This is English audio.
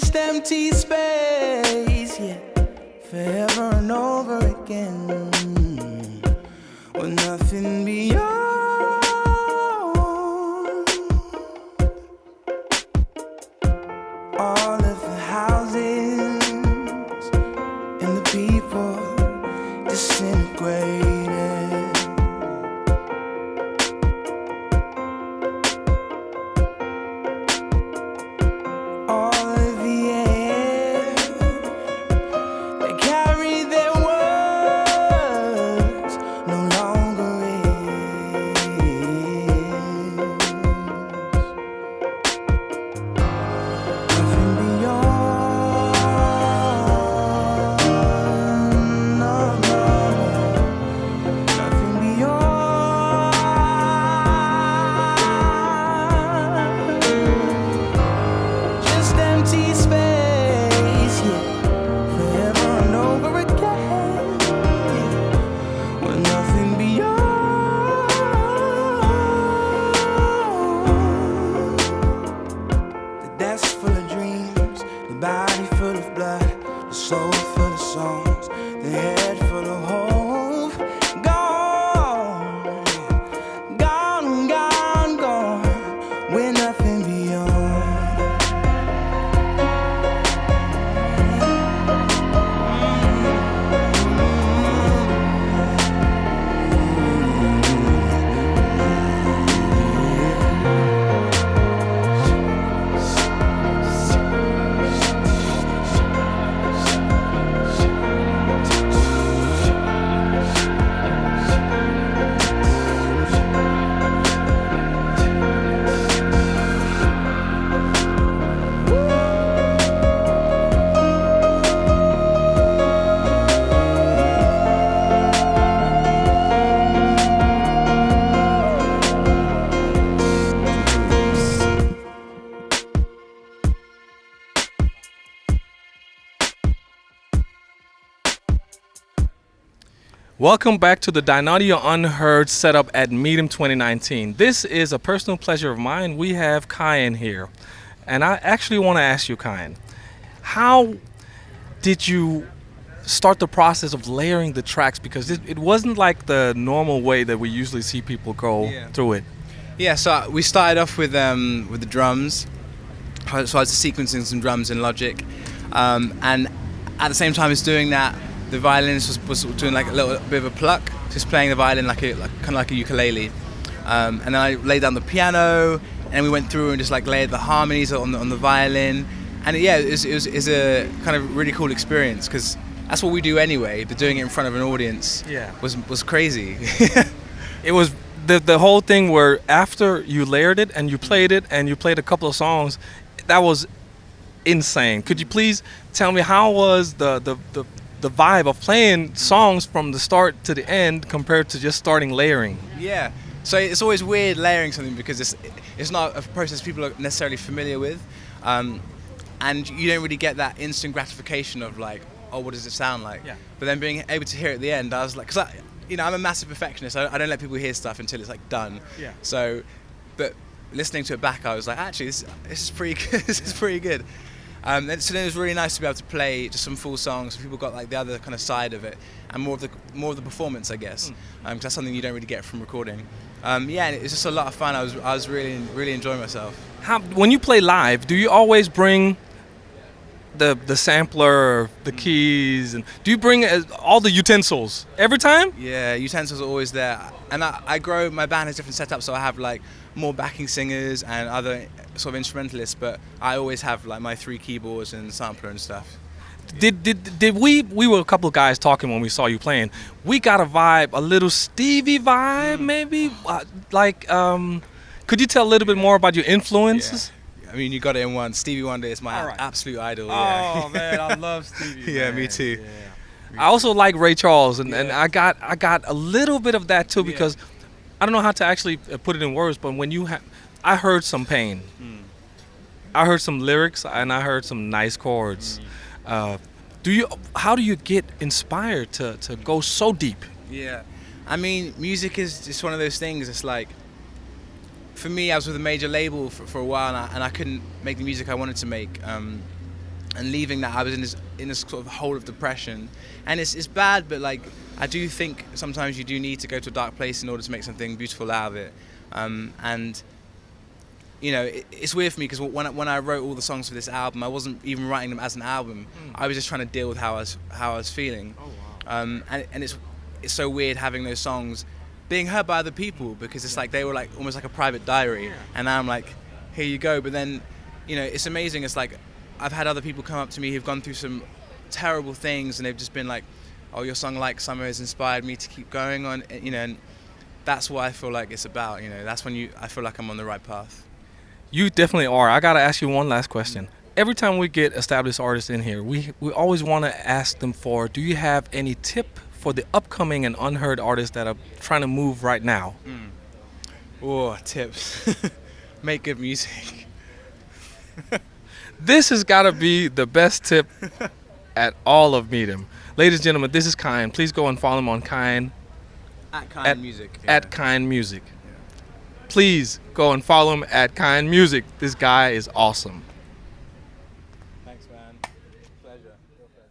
just empty space, yeah, forever and over again, with nothing beyond. All of the houses and the people disintegrated. All of the air, they carry their words, no longer is. Nothing beyond, no, no, nothing beyond. Just empty space, yeah, forever and over again, yeah, with nothing beyond. The desk full of dreams, the body full of blood, the soul full of songs, the head full of hope. Gone, gone, gone, gone, with nothing beyond. Welcome back to the Dynaudio Unheard setup at Midem 2019. This is a personal pleasure of mine. We have Kyan here. And I actually want to ask you, Kyan, how did you start the process of layering the tracks? Because it wasn't like the normal way that we usually see people go through it. Yeah, so we started off with the drums. So I was sequencing some drums in Logic. And at the same time as doing that, the violinist was doing like a little bit of a pluck, just playing the violin kind of like a ukulele. And then I laid down the piano, and we went through and just like layered the harmonies on the violin. And yeah, it was a kind of really cool experience, because that's what we do anyway. But doing it in front of an audience was crazy. It was the whole thing where after you layered it and you played a couple of songs, that was insane. Could you please tell me how was the vibe of playing songs from the start to the end compared to just starting layering? Yeah, so it's always weird layering something, because it's not a process people are necessarily familiar with, and you don't really get that instant gratification of like, oh, what does it sound like? Yeah. But then being able to hear it at the end, I was like, because I'm a massive perfectionist. I don't let people hear stuff until it's like done. Yeah. So, but listening to it back, I was like, actually, this is pretty good. This is pretty good. So then it was really nice to be able to play just some full songs, so people got like the other kind of side of it, and more of the performance, I guess, because that's something you don't really get from recording. Yeah, and it was just a lot of fun. I was really enjoying myself. When you play live, do you always bring the sampler, the keys, and do you bring all the utensils every time? Yeah, utensils are always there, and my band has different setups, so I have like more backing singers and other sort of instrumentalists, but I always have like my 3 keyboards and sampler and stuff. Did we were a couple of guys talking when we saw you playing. We got a little Stevie vibe, maybe. Could you tell a little bit more about your influences? Yeah. I mean, you got it in one. Stevie Wonder is my absolute idol. Oh man, I love Stevie. Yeah, man. me too. Yeah. I also like Ray Charles, and I got a little bit of that too, because I don't know how to actually put it in words, but when I heard some pain. I heard some lyrics and I heard some nice chords. How do you get inspired to go so deep? Yeah, I mean, music is just one of those things. It's like, for me, I was with a major label for a while, and I couldn't make the music I wanted to make. and leaving that, I was in this sort of hole of depression, and it's bad, but like I do think sometimes you do need to go to a dark place in order to make something beautiful out of it, and you know, it's weird for me because when I wrote all the songs for this album, I wasn't even writing them as an album. I was just trying to deal with how I was feeling. Oh, wow. And it's so weird having those songs being heard by other people, because it's like they were like almost like a private diary, and now I'm like, here you go. But then, you know, it's amazing. It's like I've had other people come up to me who've gone through some terrible things, and they've just been like, oh, your song Like Summer has inspired me to keep going on, you know, and that's what I feel like it's about. You know, that's when I feel like I'm on the right path. You definitely are. I gotta ask you one last question. Every time we get established artists in here, we always want to ask them for, do you have any tip for the upcoming and unheard artists that are trying to move right now? Oh, tips. Make good music. This has got to be the best tip at all of Midem. Ladies and gentlemen, this is Kyan. Please go and follow him on Kyan. At Kyan Music. At Kyan Music. Please go and follow him at Kyan Music. This guy is awesome. Thanks, man. Pleasure. Real pleasure.